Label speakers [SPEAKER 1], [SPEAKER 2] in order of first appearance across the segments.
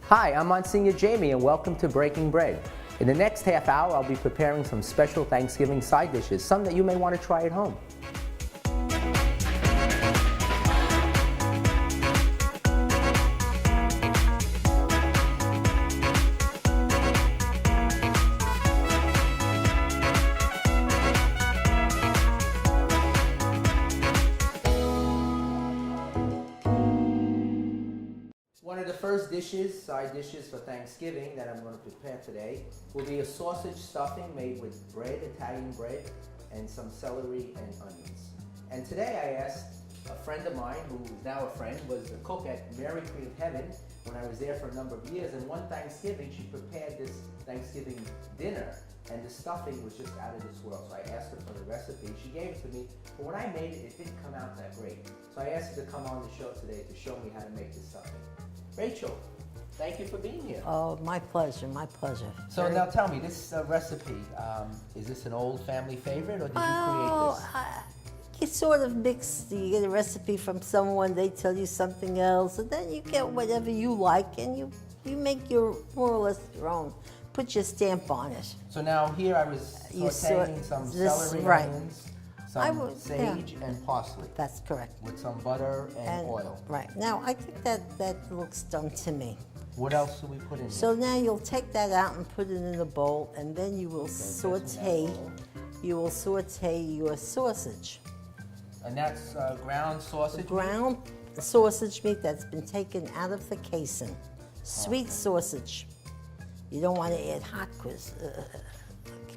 [SPEAKER 1] Hi, I'm Monsignor Jamie and welcome to Breaking Bread. In the next half hour, I'll be preparing some special Thanksgiving side dishes, some that you may want to try at home. One of the first dishes, side dishes for Thanksgiving that I'm going to prepare today will be a sausage stuffing made with bread, Italian bread, and some celery and onions. And today I asked a friend of mine, who is now a friend, was the cook at Mary Queen of Heaven when I was there for a number of years, and one Thanksgiving she prepared this Thanksgiving dinner, and the stuffing was just out of this world. So I asked her for the recipe. She gave it to me, but when I made it, it didn't come out that great. So I asked her to come on the show today to show me how to make this stuffing. Rachel, thank you for being here.
[SPEAKER 2] Oh, my pleasure, my pleasure.
[SPEAKER 1] So now tell me, this recipe, is this an old family favorite, or did you create this?
[SPEAKER 2] You sort of mix, you get a recipe from someone, they tell you something else, and then you get whatever you like, and you make your, more or less your own. Put your stamp on it.
[SPEAKER 1] So now here I was sauteing some celery, onions, some sage, and parsley.
[SPEAKER 2] That's correct.
[SPEAKER 1] With some butter and oil.
[SPEAKER 2] Right. Now, I think that looks done to me.
[SPEAKER 1] What else do we put in
[SPEAKER 2] So
[SPEAKER 1] here?
[SPEAKER 2] now you'll take that out and put it in a bowl, and then you will saute your sausage.
[SPEAKER 1] And that's ground sausage?
[SPEAKER 2] Ground sausage meat that's been taken out of the casing. Sweet sausage. You don't want to add hot because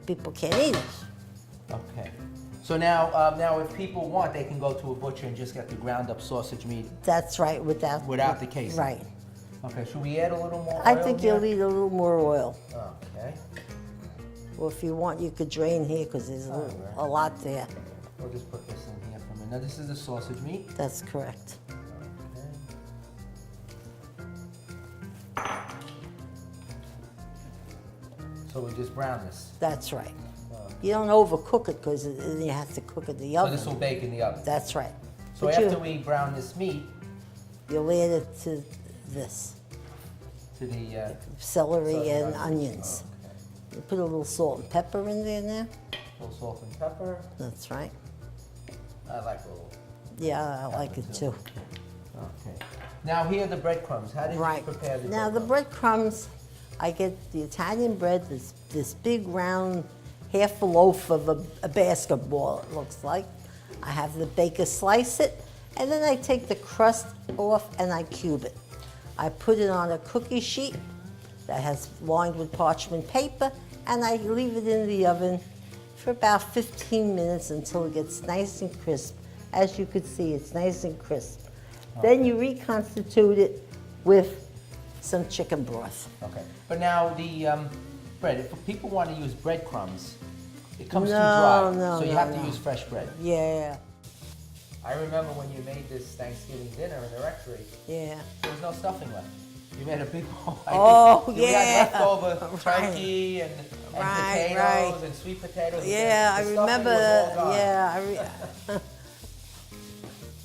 [SPEAKER 2] people can't eat it.
[SPEAKER 1] Okay. So now if people want, they can go to a butcher and just get the ground up sausage meat.
[SPEAKER 2] That's right, without
[SPEAKER 1] the casing.
[SPEAKER 2] Right.
[SPEAKER 1] Okay, should we add a little more oil?
[SPEAKER 2] I think you'll need a little more oil.
[SPEAKER 1] Okay.
[SPEAKER 2] Or if you want, you could drain here because there's a lot there.
[SPEAKER 1] We'll just put this in here for a minute. Now this is the sausage meat.
[SPEAKER 2] That's correct.
[SPEAKER 1] Okay. So we just brown this.
[SPEAKER 2] That's right. You don't overcook it because then you have to cook it in the oven.
[SPEAKER 1] So this will bake in the oven.
[SPEAKER 2] That's right.
[SPEAKER 1] So
[SPEAKER 2] But
[SPEAKER 1] after we brown this meat,
[SPEAKER 2] you'll add it to this.
[SPEAKER 1] to the
[SPEAKER 2] Celery and onions.
[SPEAKER 1] Okay.
[SPEAKER 2] You put a little salt and pepper in there now.
[SPEAKER 1] A little salt and pepper.
[SPEAKER 2] That's right.
[SPEAKER 1] I like a little.
[SPEAKER 2] Yeah, I like it too.
[SPEAKER 1] Okay. Now here are the breadcrumbs. How did you prepare the
[SPEAKER 2] Now the
[SPEAKER 1] breadcrumbs?
[SPEAKER 2] breadcrumbs, I get the Italian bread, this big round half a loaf of a basketball, it looks like. I have the baker slice it, and then I take the crust off and I cube it. I put it on a cookie sheet that has lined with parchment paper, and I leave it in the oven for about 15 minutes until it gets nice and crisp. As you can see, it's nice and crisp. Then you reconstitute it with some chicken broth.
[SPEAKER 1] Okay. But now the bread, if people want to use breadcrumbs, it comes too
[SPEAKER 2] No,
[SPEAKER 1] dry.
[SPEAKER 2] no,
[SPEAKER 1] so you
[SPEAKER 2] no,
[SPEAKER 1] have to
[SPEAKER 2] no.
[SPEAKER 1] use fresh bread.
[SPEAKER 2] Yeah,
[SPEAKER 1] I remember when you made this Thanksgiving dinner in the rectory,
[SPEAKER 2] yeah.
[SPEAKER 1] there was no stuffing left. You made a big bowl.
[SPEAKER 2] Oh,
[SPEAKER 1] You had
[SPEAKER 2] yeah.
[SPEAKER 1] leftover
[SPEAKER 2] Right.
[SPEAKER 1] turkey and
[SPEAKER 2] Right,
[SPEAKER 1] potatoes
[SPEAKER 2] right.
[SPEAKER 1] and sweet potatoes.
[SPEAKER 2] Yeah, I
[SPEAKER 1] The stuffing
[SPEAKER 2] remember.
[SPEAKER 1] was all gone.
[SPEAKER 2] Yeah,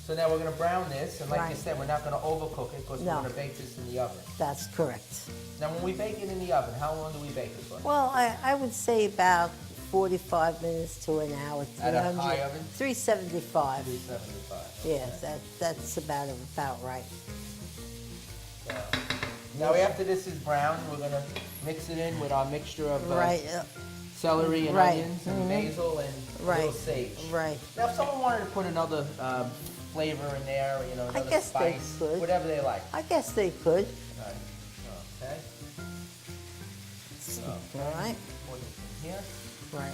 [SPEAKER 1] So now we're going to brown this, and like you
[SPEAKER 2] Right.
[SPEAKER 1] said, we're not going to overcook it because
[SPEAKER 2] No.
[SPEAKER 1] we're going to bake this in the oven.
[SPEAKER 2] that's correct.
[SPEAKER 1] Now when we bake it in the oven, how long do we bake it for?
[SPEAKER 2] Well, I would say about 45 minutes to an hour.
[SPEAKER 1] At a high oven?
[SPEAKER 2] 375.
[SPEAKER 1] 375.
[SPEAKER 2] Yes, that's about right.
[SPEAKER 1] Now after this is brown, we're going to mix it in with our mixture of
[SPEAKER 2] Right,
[SPEAKER 1] celery and
[SPEAKER 2] Right.
[SPEAKER 1] onions and basil and a
[SPEAKER 2] right,
[SPEAKER 1] little sage.
[SPEAKER 2] right.
[SPEAKER 1] Now if someone wanted to put another flavor in there, you know, another
[SPEAKER 2] guess they
[SPEAKER 1] spice,
[SPEAKER 2] could.
[SPEAKER 1] whatever they like.
[SPEAKER 2] I guess they could.
[SPEAKER 1] Right. Okay.
[SPEAKER 2] All right,
[SPEAKER 1] Put this in here.
[SPEAKER 2] right.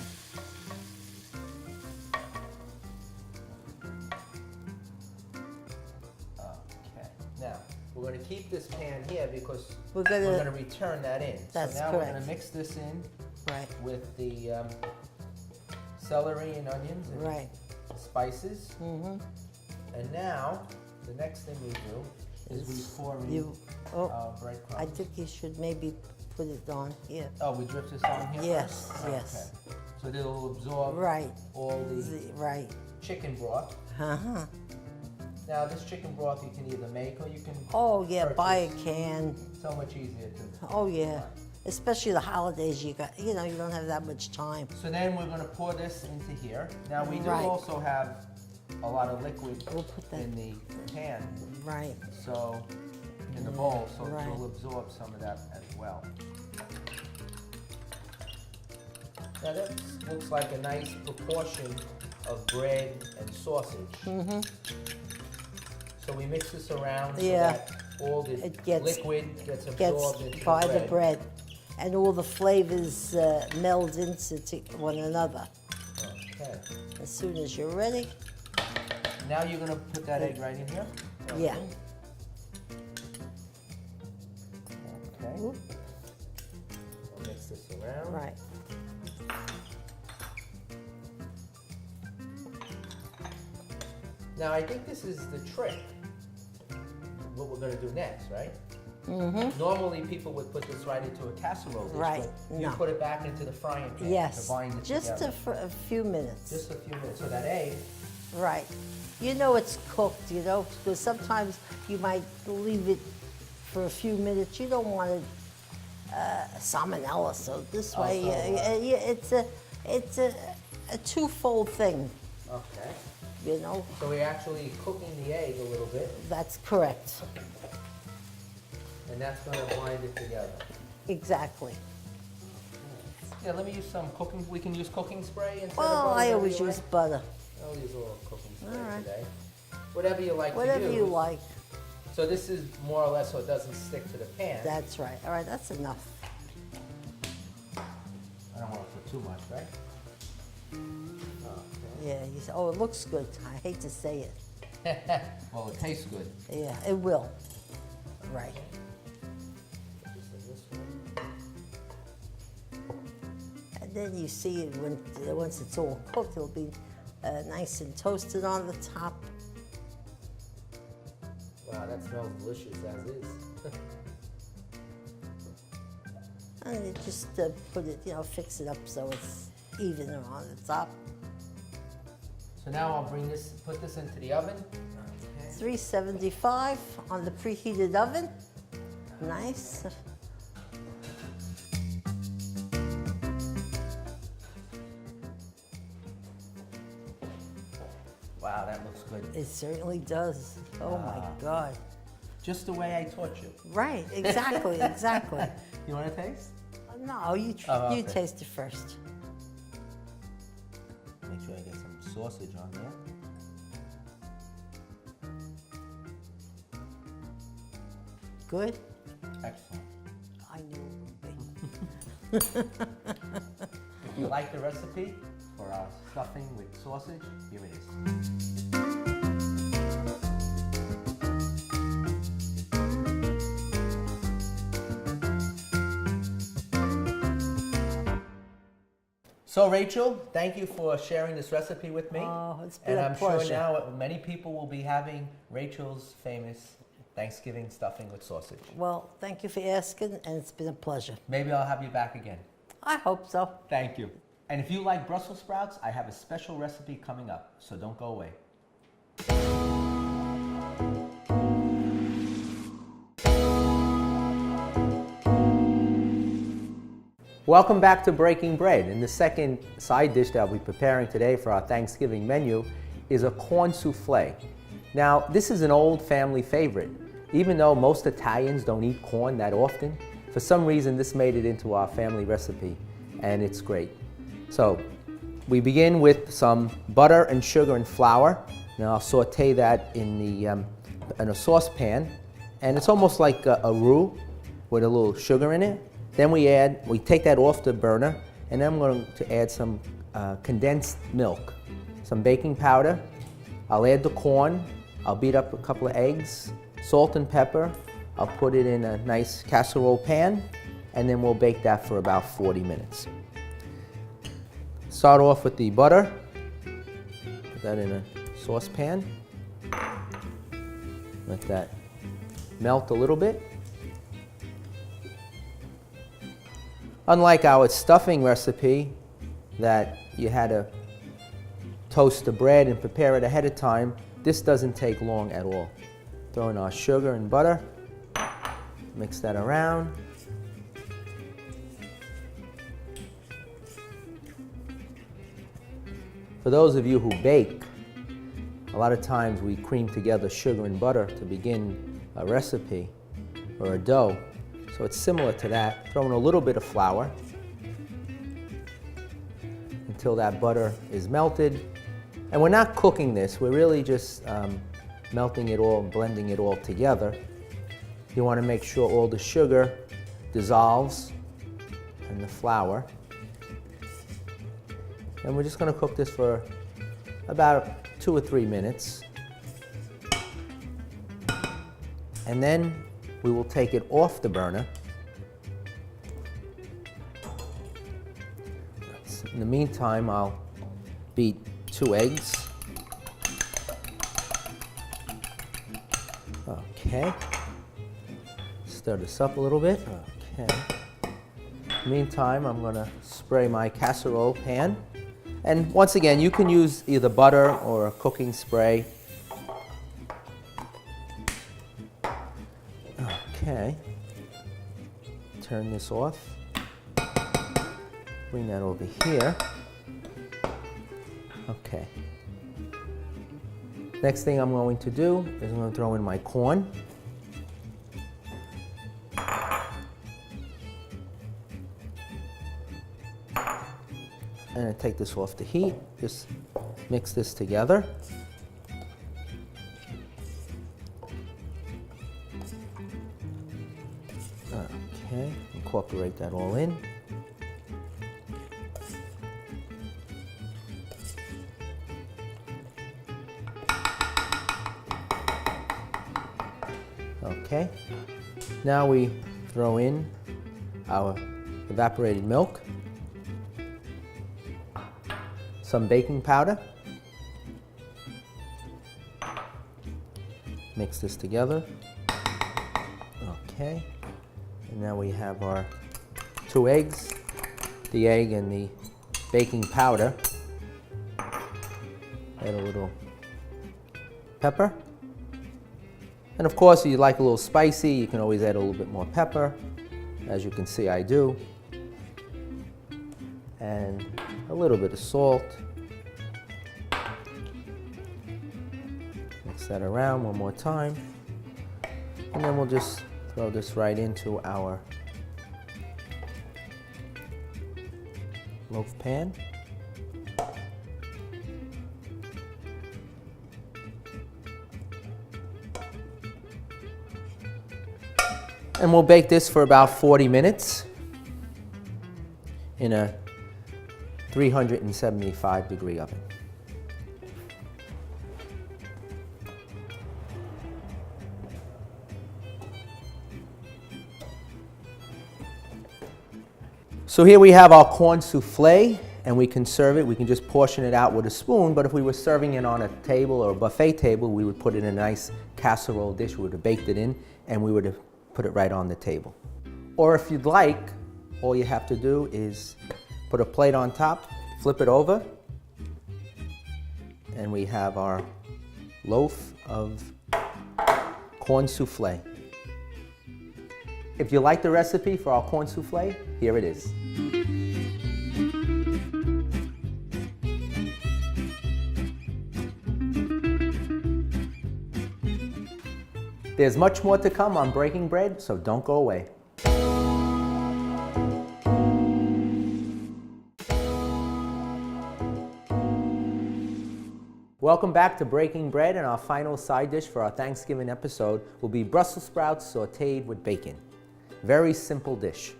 [SPEAKER 1] Okay. Now, we're going to keep this pan here because
[SPEAKER 2] We're
[SPEAKER 1] we're
[SPEAKER 2] gonna-
[SPEAKER 1] going to return that in.
[SPEAKER 2] That's
[SPEAKER 1] so now we're
[SPEAKER 2] correct.
[SPEAKER 1] going to mix this in
[SPEAKER 2] Right,
[SPEAKER 1] with the celery and onions and
[SPEAKER 2] right.
[SPEAKER 1] spices. And now, the next thing we do is we pour in
[SPEAKER 2] You, oh,
[SPEAKER 1] breadcrumbs.
[SPEAKER 2] I think you should maybe put it on here.
[SPEAKER 1] Oh, we drip this on here
[SPEAKER 2] Yes,
[SPEAKER 1] first?
[SPEAKER 2] yes.
[SPEAKER 1] Okay. So that it'll absorb
[SPEAKER 2] Right,
[SPEAKER 1] all the
[SPEAKER 2] right.
[SPEAKER 1] chicken broth.
[SPEAKER 2] Uh-huh.
[SPEAKER 1] Now, this chicken broth you can either make or you can
[SPEAKER 2] Oh, yeah, buy a
[SPEAKER 1] purchase.
[SPEAKER 2] can.
[SPEAKER 1] So much easier to.
[SPEAKER 2] Oh yeah, especially the holidays. You don't have that much time.
[SPEAKER 1] So then we're gonna pour this into here. Now we do
[SPEAKER 2] Right.
[SPEAKER 1] also have a lot of liquid
[SPEAKER 2] We'll put that-
[SPEAKER 1] in the pan,
[SPEAKER 2] Right.
[SPEAKER 1] so in the bowl, so
[SPEAKER 2] Right.
[SPEAKER 1] it will absorb some of that as well. Now that looks like a nice proportion of bread and sausage.
[SPEAKER 2] Mm-hmm.
[SPEAKER 1] So we mix this around so
[SPEAKER 2] Yeah.
[SPEAKER 1] that all the
[SPEAKER 2] It gets-
[SPEAKER 1] liquid gets
[SPEAKER 2] Gets
[SPEAKER 1] absorbed into
[SPEAKER 2] by
[SPEAKER 1] the
[SPEAKER 2] the bread, and all the flavors meld into one another.
[SPEAKER 1] Okay.
[SPEAKER 2] As soon as you're ready,
[SPEAKER 1] Now you're gonna put that egg right in here?
[SPEAKER 2] yeah.
[SPEAKER 1] Okay.
[SPEAKER 2] Oop.
[SPEAKER 1] We'll mix this around.
[SPEAKER 2] Right.
[SPEAKER 1] Now I think this is the trick. What we're gonna do next, right?
[SPEAKER 2] Mm-hmm.
[SPEAKER 1] Normally people would put this right into a casserole dish,
[SPEAKER 2] Right,
[SPEAKER 1] but you
[SPEAKER 2] no.
[SPEAKER 1] put it back into the frying pan
[SPEAKER 2] Yes.
[SPEAKER 1] to bind it
[SPEAKER 2] Just
[SPEAKER 1] together.
[SPEAKER 2] for a few minutes.
[SPEAKER 1] Just a few minutes. So that egg,
[SPEAKER 2] Right. You know it's cooked, because sometimes you might leave it for a few minutes. You don't want it salmonella, so this
[SPEAKER 1] Oh,
[SPEAKER 2] way it's a twofold thing,
[SPEAKER 1] okay.
[SPEAKER 2] So
[SPEAKER 1] we're actually cooking the egg a little bit,
[SPEAKER 2] that's correct.
[SPEAKER 1] and that's gonna bind it together.
[SPEAKER 2] Exactly.
[SPEAKER 1] Yeah, let me use some cooking. We can use cooking spray instead
[SPEAKER 2] Well,
[SPEAKER 1] of butter.
[SPEAKER 2] I
[SPEAKER 1] whatever
[SPEAKER 2] always
[SPEAKER 1] you
[SPEAKER 2] use
[SPEAKER 1] like.
[SPEAKER 2] butter.
[SPEAKER 1] I'll use a little cooking spray
[SPEAKER 2] All right.
[SPEAKER 1] today. Whatever you like
[SPEAKER 2] Whatever
[SPEAKER 1] to use.
[SPEAKER 2] you like.
[SPEAKER 1] So this is more or less so it doesn't stick to the pan.
[SPEAKER 2] That's right. All right, that's enough.
[SPEAKER 1] I don't want to put too much, right? Okay.
[SPEAKER 2] Yeah, you say, oh, it looks good. I hate to say it.
[SPEAKER 1] Well, it tastes good.
[SPEAKER 2] Yeah, it will. Right.
[SPEAKER 1] Put this in this one.
[SPEAKER 2] And then you see it once it's all cooked, it'll be nice and toasted on the top.
[SPEAKER 1] Wow, that smells delicious as is.
[SPEAKER 2] And you just put it, fix it up so it's even on the top.
[SPEAKER 1] So now I'll put this into the oven.
[SPEAKER 2] 375 on the preheated oven. Nice.
[SPEAKER 1] Wow, that looks good.
[SPEAKER 2] It certainly does. Oh my God.
[SPEAKER 1] Just the way I taught you.
[SPEAKER 2] Right, exactly, exactly.
[SPEAKER 1] You want to taste?
[SPEAKER 2] No, you
[SPEAKER 1] Oh,
[SPEAKER 2] you
[SPEAKER 1] okay.
[SPEAKER 2] taste it first.
[SPEAKER 1] Make sure I get some sausage on there.
[SPEAKER 2] Good?
[SPEAKER 1] Excellent.
[SPEAKER 2] I knew it would be.
[SPEAKER 1] If you like the recipe for our stuffing with sausage, here it is. So Rachel, thank you for sharing this recipe with me.
[SPEAKER 2] Oh, it's been
[SPEAKER 1] And
[SPEAKER 2] a
[SPEAKER 1] I'm
[SPEAKER 2] pleasure.
[SPEAKER 1] sure now many people will be having Rachel's famous Thanksgiving stuffing with sausage.
[SPEAKER 2] Well, thank you for asking, and it's been a pleasure.
[SPEAKER 1] Maybe I'll have you back again.
[SPEAKER 2] I hope so.
[SPEAKER 1] Thank you. And if you like Brussels sprouts, I have a special recipe coming up, so don't go away. Welcome back to Breaking Bread. And the second side dish that I'll be preparing today for our Thanksgiving menu is a corn souffle. Now, this is an old family favorite. Even though most Italians don't eat corn that often, for some reason this made it into our family recipe, and it's great. So, we begin with some butter and sugar and flour. Now I'll saute that in a saucepan, and it's almost like a roux with a little sugar in it. Then we take that off the burner, and then I'm going to add some condensed milk, some baking powder. I'll add the corn. I'll beat up a couple of eggs, salt and pepper. I'll put it in a nice casserole pan, and then we'll bake that for about 40 minutes. Start off with the butter. Put that in a saucepan. Let that melt a little bit. Unlike our stuffing recipe that you had to toast the bread and prepare it ahead of time, this doesn't take long at all. Throw in our sugar and butter. Mix that around. For those of you who bake, a lot of times we cream together sugar and butter to begin a recipe or a dough. So it's similar to that. Throw in a little bit of flour until that butter is melted. And we're not cooking this, we're really just melting it all, blending it all together. You want to make sure all the sugar dissolves in the flour. And we're just going to cook this for about 2 or 3 minutes. And then we will take it off the burner. In the meantime, I'll beat 2 eggs. Okay. Stir this up a little bit. Okay. Meantime, I'm going to spray my casserole pan. And once again, you can use either butter or a cooking spray. Okay. Turn this off. Bring that over here. Okay. Next thing I'm going to do is I'm going to throw in my corn. And I take this off the heat, just mix this together. Okay, incorporate that all in. Okay, now we throw in our evaporated milk, some baking powder, mix this together. Okay, and now we have our 2 eggs, the egg and the baking powder. Add a little pepper. And of course, if you like a little spicy, you can always add a little bit more pepper. As you can see, I do. And a little bit of salt. Mix that around one more time. And then we'll just throw this right into our loaf pan. And we'll bake this for about 40 minutes in a 375-degree oven. So here we have our corn souffle, and we can serve it. We can just portion it out with a spoon, but if we were serving it on a table or a buffet table, we would put it in a nice casserole dish. We would have baked it in, and we would have put it right on the table. Or if you'd like, all you have to do is put a plate on top, flip it over, and we have our loaf of corn souffle. If you like the recipe for our corn souffle, here it is. There's much more to come on Breaking Bread, so don't go away. Welcome back to Breaking Bread, and our final side dish for our Thanksgiving episode will be Brussels sprouts sauteed with bacon. Very simple dish.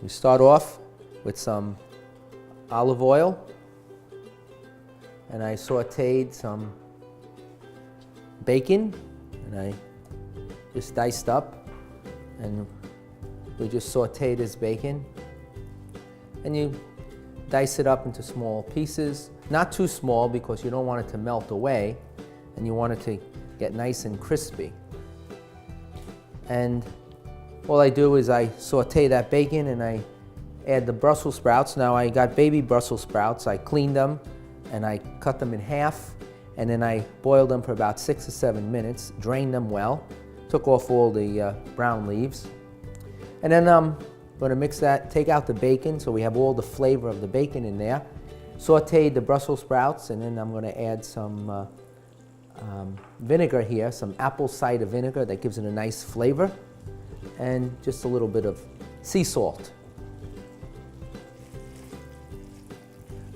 [SPEAKER 1] We start off with some olive oil, and I sauteed some bacon, and I just diced up, and we just saute this bacon, and you dice it up into small pieces, not too small because you don't want it to melt away, and you want it to get nice and crispy. And all I do is I saute that bacon and I add the Brussels sprouts. Now I got baby Brussels sprouts. I cleaned them and I cut them in half, and then I boiled them for about 6 or 7 minutes, drained them well. Took took off all the brown leaves. And then I'm going to mix that, take out the bacon so we have all the flavor of the bacon in there. Sauteed the Brussels sprouts, and then I'm going to add some vinegar here, some apple cider vinegar that gives it a nice flavor, and just a little bit of sea salt.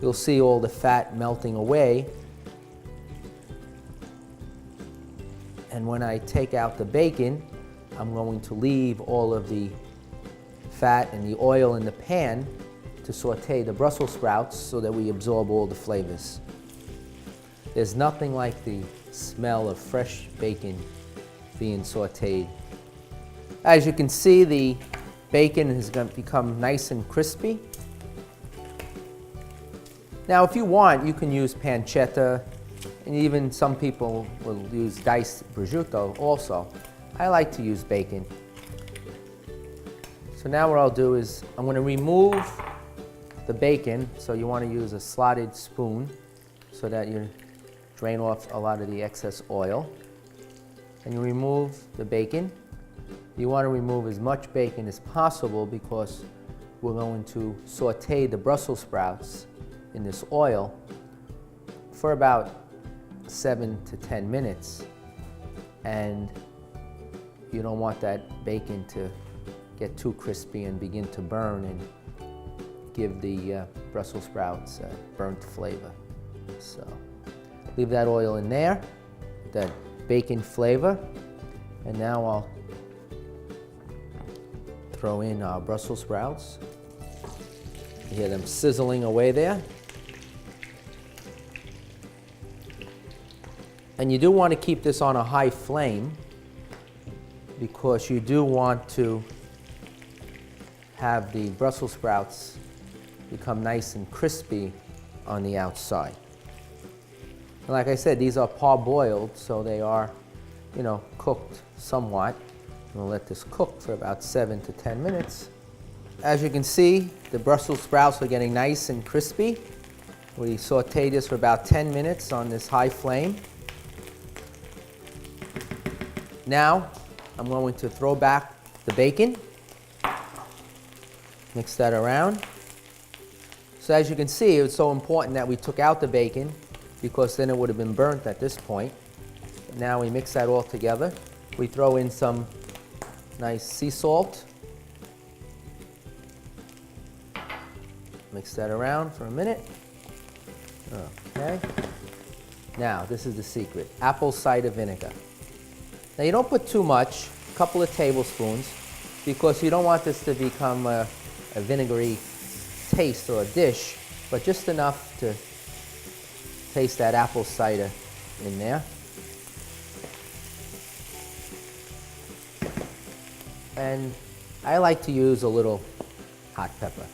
[SPEAKER 1] You'll see all the fat melting away. And when I take out the bacon, I'm going to leave all of the fat and the oil in the pan to saute the Brussels sprouts so that we absorb all the flavors. There's nothing like the smell of fresh bacon being sauteed. As you can see, the bacon has become nice and crispy. Now, if you want, you can use pancetta, and even some people will use diced prosciutto also. I like to use bacon. So now what I'll do is I'm going to remove the bacon, so you want to use a slotted spoon so that you drain off a lot of the excess oil. And you remove the bacon. You want to remove as much bacon as possible because we're going to saute the Brussels sprouts in this oil for about 7 to 10 minutes. And you don't want that bacon to get too crispy and begin to burn and give the Brussels sprouts a burnt flavor. So leave that oil in there, that bacon flavor, and now I'll throw in our Brussels sprouts. You hear them sizzling away there. And you do want to keep this on a high flame because you do want to have the Brussels sprouts become nice and crispy on the outside. And like I said, these are parboiled, so they are, cooked somewhat. We'll let this cook for about 7 to 10 minutes. As you can see, the Brussels sprouts are getting nice and crispy. We sauteed this for about 10 minutes on this high flame. Now, I'm going to throw back the bacon, mix that around. So as you can see, it's so important that we took out the bacon because then it would have been burnt at this point. Now we mix that all together. We throw in some nice sea salt. Mix that around for a minute. Okay. Now, this is the secret, apple cider vinegar. Now you don't put too much, a couple of tablespoons, because you don't want this to become a vinegary taste or a dish, but just enough to taste that apple cider in there. And I like to use a little hot pepper,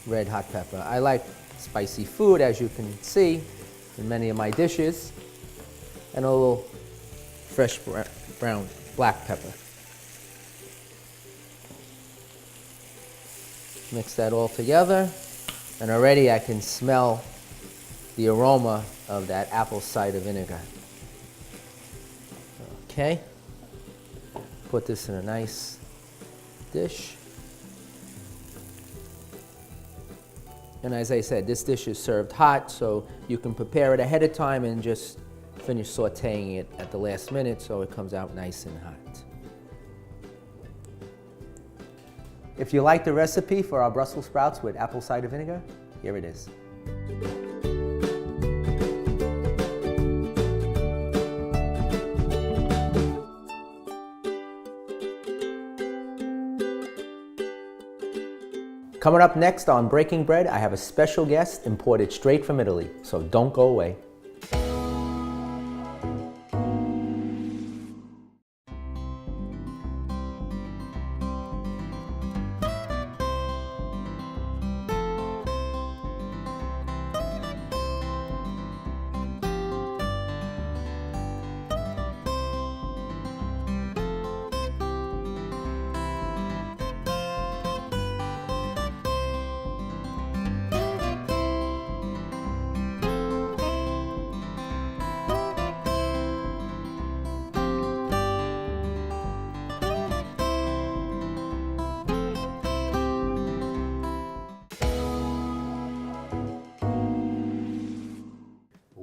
[SPEAKER 1] red hot pepper. I like spicy food, as you can see in many of my dishes, and a little fresh brown black pepper. Mix that all together, and already I can smell the aroma of that apple cider vinegar. Okay, put this in a nice dish. And as I said, this dish is served hot, so you can prepare it ahead of time and just finish sauteing it at the last minute so it comes out nice and hot. If you like the recipe for our Brussels sprouts with apple cider vinegar, here it is. Coming up next on Breaking Bread, I have a special guest imported straight from Italy, so don't go away.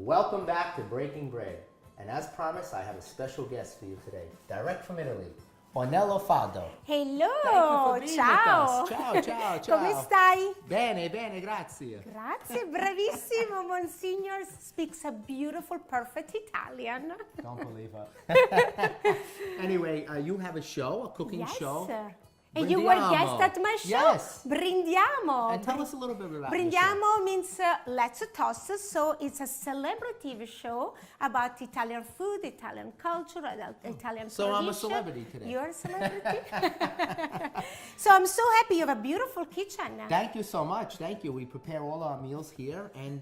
[SPEAKER 1] Welcome back to Breaking Bread. And as promised, I have a special guest for you today, direct from Italy, Ornella Fado.
[SPEAKER 3] Hello,
[SPEAKER 1] Thank you for being
[SPEAKER 3] ciao.
[SPEAKER 1] with us. Ciao, ciao, ciao.
[SPEAKER 3] Come stai?
[SPEAKER 1] Bene, bene, grazie.
[SPEAKER 3] Grazie, bravissimo. Monsignor speaks a beautiful, perfect Italian.
[SPEAKER 1] Don't believe her. Anyway, you have a show, a cooking
[SPEAKER 3] Yes.
[SPEAKER 1] show.
[SPEAKER 3] And you were
[SPEAKER 1] Brindiamo.
[SPEAKER 3] guest at my show.
[SPEAKER 1] Yes.
[SPEAKER 3] Brindiamo.
[SPEAKER 1] And tell us a little bit about the show.
[SPEAKER 3] Brindiamo means let's toast. So it's a celebrity show about Italian food, Italian culture, Italian
[SPEAKER 1] So
[SPEAKER 3] tradition.
[SPEAKER 1] I'm a celebrity today.
[SPEAKER 3] You're a celebrity. So I'm so happy you have a beautiful kitchen.
[SPEAKER 1] Thank you so much. Thank you. We prepare all our meals here, and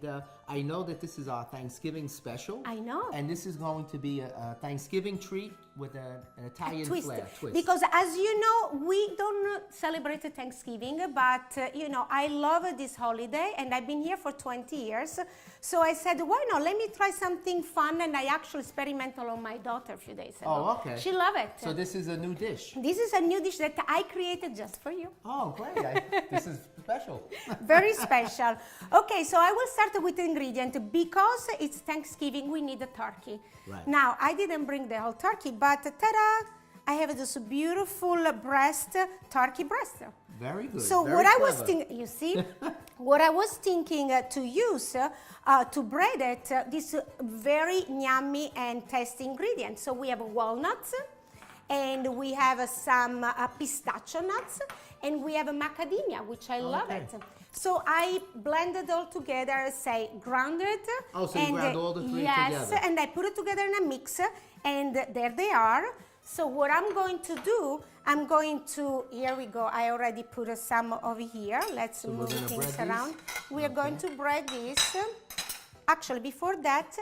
[SPEAKER 1] I know that this is our Thanksgiving special.
[SPEAKER 3] I know.
[SPEAKER 1] And this is going to be a Thanksgiving treat with an Italian
[SPEAKER 3] twist.
[SPEAKER 1] flair. Twist.
[SPEAKER 3] Because as you know, we don't celebrate Thanksgiving, but you know, I love this holiday and I've been here for 20 years. So I said, why not? Let me try something fun, and I actually experimented on my daughter a few days ago.
[SPEAKER 1] Oh, okay.
[SPEAKER 3] She loved it.
[SPEAKER 1] So this is a new dish.
[SPEAKER 3] This is a new dish that I created just for you.
[SPEAKER 1] Oh, great. This is special.
[SPEAKER 3] Very special. Okay, so I will start with the ingredient. Because it's Thanksgiving, we need a turkey.
[SPEAKER 1] Right.
[SPEAKER 3] Now, I didn't bring the whole turkey, but ta-da! I have this beautiful turkey breast.
[SPEAKER 1] Very good.
[SPEAKER 3] So
[SPEAKER 1] Very
[SPEAKER 3] what I was
[SPEAKER 1] clever.
[SPEAKER 3] thinking, you see, what I was thinking to use to bread it, this very yummy and tasty ingredient. So we have walnuts, and we have some pistachio nuts, and we have macadamia, which I love
[SPEAKER 1] Okay.
[SPEAKER 3] it. So I blended all together, say grounded.
[SPEAKER 1] Oh, so you ground all the three
[SPEAKER 3] yes,
[SPEAKER 1] together.
[SPEAKER 3] and I put it together in a mixer, and there they are. So what I'm going to do, here we go, I already put some over here. Let's
[SPEAKER 1] we're
[SPEAKER 3] move
[SPEAKER 1] gonna
[SPEAKER 3] things
[SPEAKER 1] bread
[SPEAKER 3] around.
[SPEAKER 1] these?
[SPEAKER 3] We are going to bread this. Actually, before that,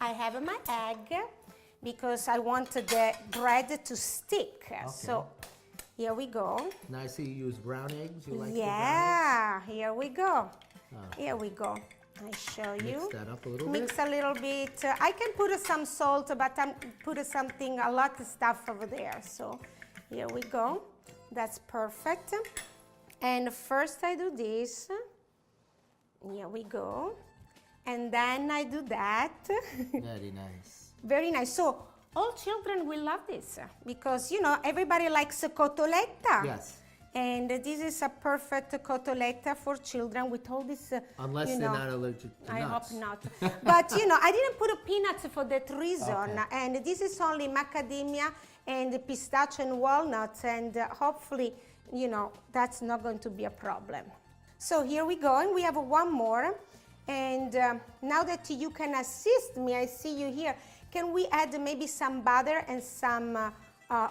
[SPEAKER 3] I have my egg because I want the bread to stick. So here we go.
[SPEAKER 1] Now I see you use brown eggs. You like the brown
[SPEAKER 3] Yeah, here we go. Here we go. I show
[SPEAKER 1] eggs?
[SPEAKER 3] you.
[SPEAKER 1] Mix that up a little
[SPEAKER 3] Mix
[SPEAKER 1] bit.
[SPEAKER 3] a little bit. I can put some salt, but I'm put a lot of stuff over there. So here we go. That's perfect. And first I do this. Here we go. And then I do that.
[SPEAKER 1] Very nice.
[SPEAKER 3] Very nice. So all children will love this because, you know, everybody likes a cotoletta.
[SPEAKER 1] Yes.
[SPEAKER 3] And this is a perfect cotoletta for children with all this,
[SPEAKER 1] Unless
[SPEAKER 3] you
[SPEAKER 1] they're
[SPEAKER 3] know,
[SPEAKER 1] not allergic to
[SPEAKER 3] I
[SPEAKER 1] nuts.
[SPEAKER 3] hope not. But, you know, I didn't put peanuts for that reason.
[SPEAKER 1] Okay.
[SPEAKER 3] And this is only macadamia and pistachio and walnuts. And hopefully, you know, that's not going to be a problem. So here we go. And we have one more. And now that you can assist me, I see you here. Can we add maybe some butter and some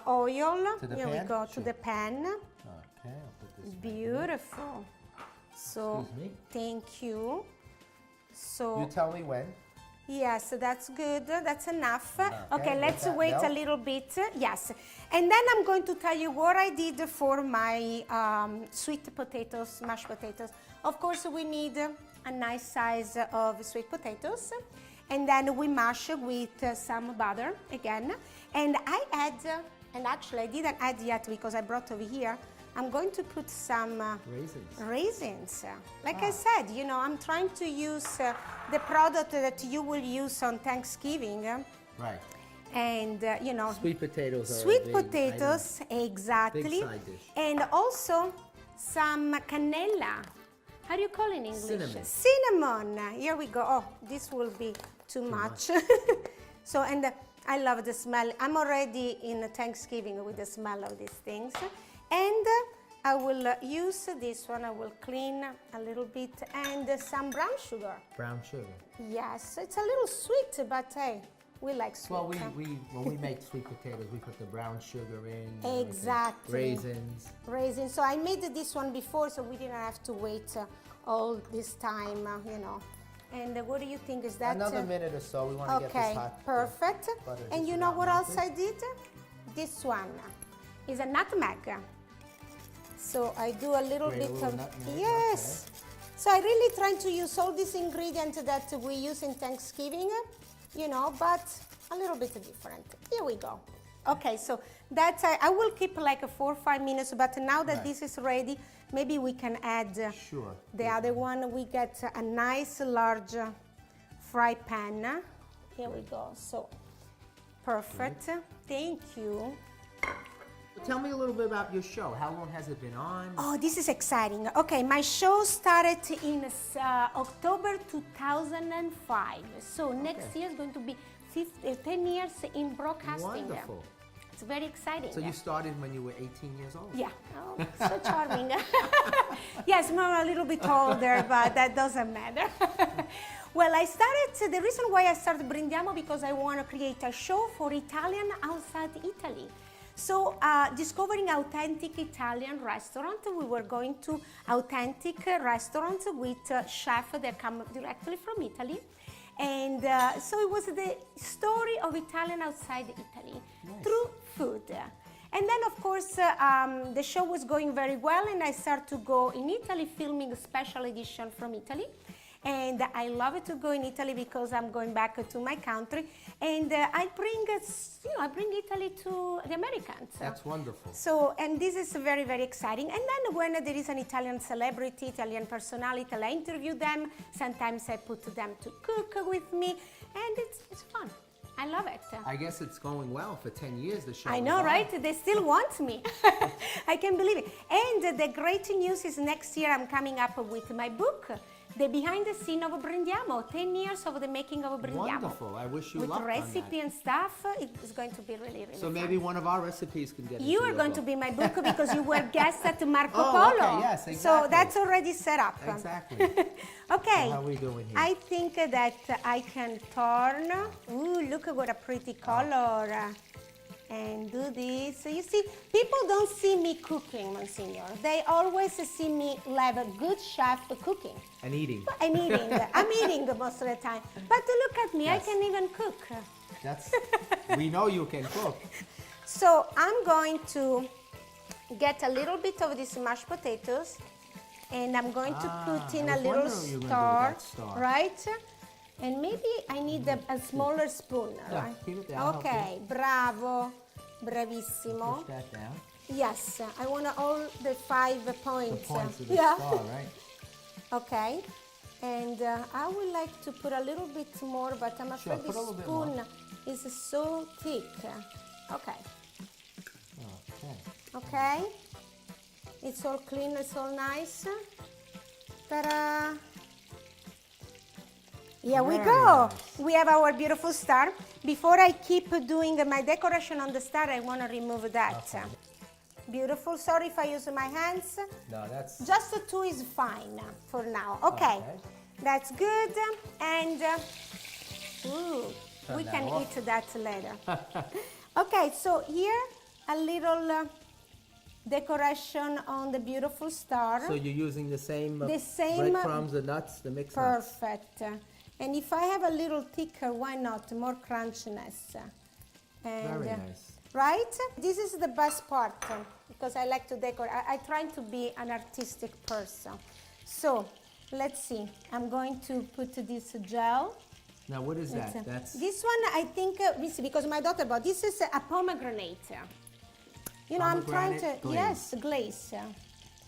[SPEAKER 3] oil?
[SPEAKER 1] To the
[SPEAKER 3] Here we
[SPEAKER 1] pan?
[SPEAKER 3] go,
[SPEAKER 1] Sure.
[SPEAKER 3] to the pan.
[SPEAKER 1] Okay, I'll put this.
[SPEAKER 3] Beautiful. So,
[SPEAKER 1] Excuse me?
[SPEAKER 3] thank you. So,
[SPEAKER 1] You tell me when.
[SPEAKER 3] yes, that's good. That's enough.
[SPEAKER 1] Okay,
[SPEAKER 3] Okay,
[SPEAKER 1] let
[SPEAKER 3] let's
[SPEAKER 1] that
[SPEAKER 3] wait a
[SPEAKER 1] melt.
[SPEAKER 3] little bit. Yes. And then I'm going to tell you what I did for my sweet potatoes, mashed potatoes. Of course, we need a nice size of sweet potatoes. And then we mash with some butter again. And I add, and actually I didn't add yet because I brought over here, I'm going to put some
[SPEAKER 1] Raisins.
[SPEAKER 3] raisins. Like I said, you know, I'm trying to use the product that you will use on Thanksgiving.
[SPEAKER 1] Right.
[SPEAKER 3] And, you know,
[SPEAKER 1] Sweet potatoes are a
[SPEAKER 3] sweet
[SPEAKER 1] big
[SPEAKER 3] potatoes, exactly.
[SPEAKER 1] Big side dish.
[SPEAKER 3] And also some cannella. How do you call it in English?
[SPEAKER 1] Cinnamon.
[SPEAKER 3] Cinnamon. Here we go. Oh, this will be too much. So, and I love the smell. I'm already in Thanksgiving with the smell of these things. And I will use this one. I will clean a little bit and some brown sugar.
[SPEAKER 1] Brown sugar.
[SPEAKER 3] Yes, it's a little sweet, but hey, we like sweet.
[SPEAKER 1] Well, when we make sweet potatoes, we put the brown sugar in. and we put
[SPEAKER 3] Exactly.
[SPEAKER 1] Raisins.
[SPEAKER 3] Raisins. So I made this one before, so we didn't have to wait all this time, you know. And what do you think? Is that
[SPEAKER 1] Another minute or so. We want to get
[SPEAKER 3] okay?
[SPEAKER 1] this hot.
[SPEAKER 3] Perfect.
[SPEAKER 1] butter
[SPEAKER 3] And
[SPEAKER 1] just
[SPEAKER 3] you know
[SPEAKER 1] about
[SPEAKER 3] what else
[SPEAKER 1] melted.
[SPEAKER 3] I did? This one is a nutmeg. So I do a little
[SPEAKER 1] Grate a
[SPEAKER 3] bit
[SPEAKER 1] little
[SPEAKER 3] of
[SPEAKER 1] nutmeg,
[SPEAKER 3] yes. So I really trying to use all these ingredients that we use in Thanksgiving, you know, but a little bit different. Here we go. Okay, so that's I will keep like 4 or 5 minutes, but now that
[SPEAKER 1] Right.
[SPEAKER 3] this is ready, maybe we can add
[SPEAKER 1] Sure.
[SPEAKER 3] the other one. We get a nice large fry pan. Here we go. So, perfect. Thank you.
[SPEAKER 1] Tell me a little bit about your show. How long has it been on?
[SPEAKER 3] Oh, this is exciting. Okay, my show started in October 2005. So next year is going to be 10 years in broadcasting.
[SPEAKER 1] Wonderful.
[SPEAKER 3] It's very exciting.
[SPEAKER 1] So you started when you were 18 years old?
[SPEAKER 3] Yeah. Oh, so charming. Yes, I'm a little bit older, but that doesn't matter. Well, the reason why I started Brindiamo because I want to create a show for Italian outside Italy. So, discovering authentic Italian restaurant, we were going to authentic restaurants with chefs that come directly from Italy. And so it was the story of Italian outside Italy through food. And then, of course, the show was going very well, and I started to go in Italy filming a special edition from Italy. And I love it to go in Italy because I'm going back to my country, and I bring Italy to the Americans.
[SPEAKER 1] That's wonderful.
[SPEAKER 3] So, and this is very, very exciting. And then when there is an Italian celebrity, Italian personality, I interview them. Sometimes I put them to cook with me, and it's fun. I love it.
[SPEAKER 1] I guess it's going well for 10 years, the show.
[SPEAKER 3] I know, right? They still want me. I can't believe it. And the great news is next year I'm coming up with my book, The Behind the Scene of Brindiamo, 10 years of the making of Brindiamo.
[SPEAKER 1] Wonderful. I wish you
[SPEAKER 3] with
[SPEAKER 1] luck on
[SPEAKER 3] recipe
[SPEAKER 1] that.
[SPEAKER 3] and stuff, it's going to be really, really
[SPEAKER 1] So
[SPEAKER 3] fun.
[SPEAKER 1] maybe one of our recipes can get
[SPEAKER 3] You
[SPEAKER 1] into
[SPEAKER 3] are
[SPEAKER 1] your
[SPEAKER 3] going
[SPEAKER 1] book.
[SPEAKER 3] to be my book because you were guest at Marco
[SPEAKER 1] Oh,
[SPEAKER 3] Polo.
[SPEAKER 1] okay, yes,
[SPEAKER 3] So
[SPEAKER 1] exactly.
[SPEAKER 3] that's already set up.
[SPEAKER 1] Exactly.
[SPEAKER 3] Okay.
[SPEAKER 1] So how are we doing here?
[SPEAKER 3] I think that I can turn. Ooh, look what a pretty color. And do this. So you see, people don't see me cooking, Monsignor. They always see me like a good chef cooking.
[SPEAKER 1] And eating.
[SPEAKER 3] I'm eating. I'm eating most of the time. But look at me,
[SPEAKER 1] Yes.
[SPEAKER 3] I can even cook.
[SPEAKER 1] We know you can cook.
[SPEAKER 3] So I'm going to get a little bit of these mashed potatoes, and I'm going to put in
[SPEAKER 1] I
[SPEAKER 3] a
[SPEAKER 1] was
[SPEAKER 3] little
[SPEAKER 1] wondering what you were gonna do with
[SPEAKER 3] star,
[SPEAKER 1] that star.
[SPEAKER 3] right? And maybe I need a smaller spoon,
[SPEAKER 1] Yeah,
[SPEAKER 3] right?
[SPEAKER 1] keep it there, I'll help
[SPEAKER 3] Okay, bravo, bravissimo.
[SPEAKER 1] Push that down.
[SPEAKER 3] Yes, I want all the 5
[SPEAKER 1] The
[SPEAKER 3] points.
[SPEAKER 1] points of the
[SPEAKER 3] Yeah.
[SPEAKER 1] star, right?
[SPEAKER 3] Okay, and I would like to put a little bit more, but I'm afraid
[SPEAKER 1] put a
[SPEAKER 3] the
[SPEAKER 1] little bit more.
[SPEAKER 3] spoon is so thick. Okay,
[SPEAKER 1] Okay.
[SPEAKER 3] okay. It's all clean, it's all nice. Ta-da! Here we
[SPEAKER 1] Very
[SPEAKER 3] go.
[SPEAKER 1] nice.
[SPEAKER 3] We have our beautiful star. Before I keep doing my decoration on the star, I want to remove that.
[SPEAKER 1] Okay.
[SPEAKER 3] Beautiful. Sorry if I use my hands.
[SPEAKER 1] No, that's...
[SPEAKER 3] Just the 2 is fine for now. Okay,
[SPEAKER 1] Okay.
[SPEAKER 3] that's good. And ooh,
[SPEAKER 1] Turn
[SPEAKER 3] we
[SPEAKER 1] that
[SPEAKER 3] can
[SPEAKER 1] off.
[SPEAKER 3] eat that later. Okay, so here a little decoration on the beautiful star.
[SPEAKER 1] So you're using the same,
[SPEAKER 3] The same,
[SPEAKER 1] breadcrumbs, the nuts, the mixed nuts.
[SPEAKER 3] Perfect. And if I have a little thicker, why not? More crunchiness. And,
[SPEAKER 1] Very nice.
[SPEAKER 3] Right? This is the best part because I like to decorate. I try to be an artistic person. So let's see. I'm going to put this gel.
[SPEAKER 1] Now what is that?
[SPEAKER 3] It's,
[SPEAKER 1] That's...
[SPEAKER 3] This one, I think, because my daughter bought. This is a pomegranate. You know, I'm trying to.
[SPEAKER 1] Pomegranate glaze.
[SPEAKER 3] Yes, glaze.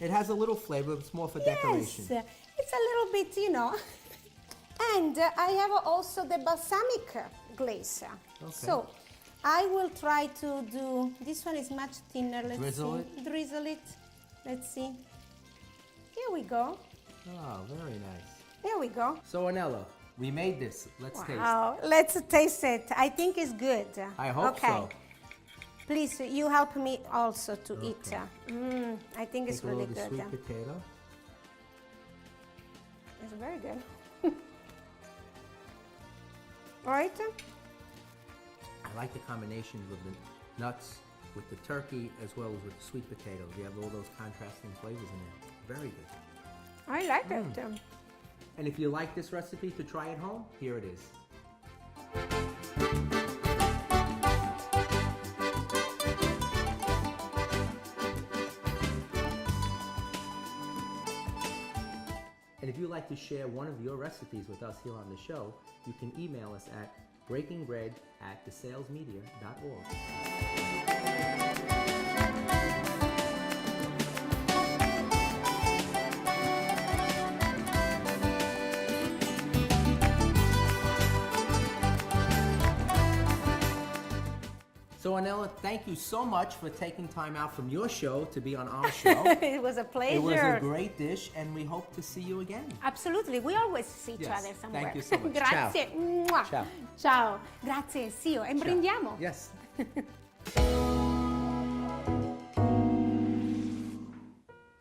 [SPEAKER 1] It has a little flavor, it's more for decoration.
[SPEAKER 3] Yes, it's a little bit, you know. And I have also the balsamic glaze.
[SPEAKER 1] Okay.
[SPEAKER 3] So I will try to do, this one is much thinner. Let's
[SPEAKER 1] Drizzle
[SPEAKER 3] see. Drizzle it. Let's see. Here we go.
[SPEAKER 1] Oh, very nice.
[SPEAKER 3] There we go.
[SPEAKER 1] So Anello, we made this. Let's taste.
[SPEAKER 3] Wow, let's taste it. I think it's good.
[SPEAKER 1] I hope
[SPEAKER 3] okay.
[SPEAKER 1] so.
[SPEAKER 3] Please, you help me also to eat.
[SPEAKER 1] Okay.
[SPEAKER 3] I think it's
[SPEAKER 1] Take a
[SPEAKER 3] really
[SPEAKER 1] little
[SPEAKER 3] good.
[SPEAKER 1] sweet potato.
[SPEAKER 3] It's very good. Right?
[SPEAKER 1] I like the combination with the nuts, with the turkey, as well as with the sweet potatoes. You have all those contrasting flavors in there. Very good.
[SPEAKER 3] I like it.
[SPEAKER 1] And if you like this recipe to try at home, here it is. And if you'd like to share one of your recipes with us here on the show, you can email us at breakingbread@thesalesmedia.org. So Anela, thank you so much for taking time out from your show to be on our show.
[SPEAKER 3] It was a pleasure.
[SPEAKER 1] It was a great dish, and we hope to see you again.
[SPEAKER 3] Absolutely, we always see each
[SPEAKER 1] Yes,
[SPEAKER 3] other somewhere.
[SPEAKER 1] thank you so much.
[SPEAKER 3] Grazie.
[SPEAKER 1] Ciao.
[SPEAKER 3] Mua.
[SPEAKER 1] Ciao.
[SPEAKER 3] Ciao. Grazie, zio. E brindiamo.
[SPEAKER 1] Yes.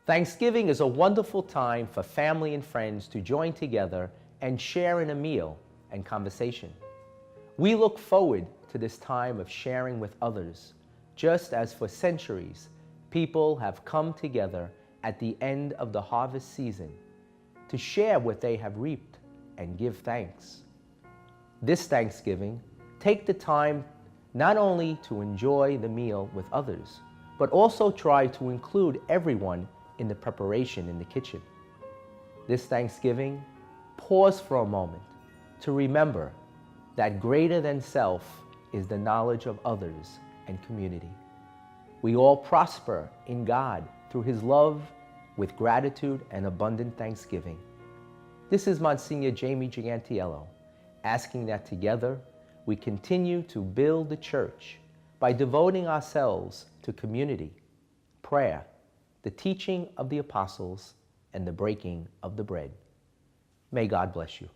[SPEAKER 1] Thanksgiving is a wonderful time for family and friends to join together and share in a meal and conversation. We look forward to this time of sharing with others, just as for centuries, people have come together at the end of the harvest season to share what they have reaped and give thanks. This Thanksgiving, take the time not only to enjoy the meal with others, but also try to include everyone in the preparation in the kitchen. This Thanksgiving, pause for a moment to remember that greater than self is the knowledge of others and community. We all prosper in God through His love with gratitude and abundant thanksgiving. This is Monsignor Jamie Gigantiello, asking that together we continue to build the church by devoting ourselves to community, prayer, the teaching of the apostles, and the breaking of the bread. May God bless you.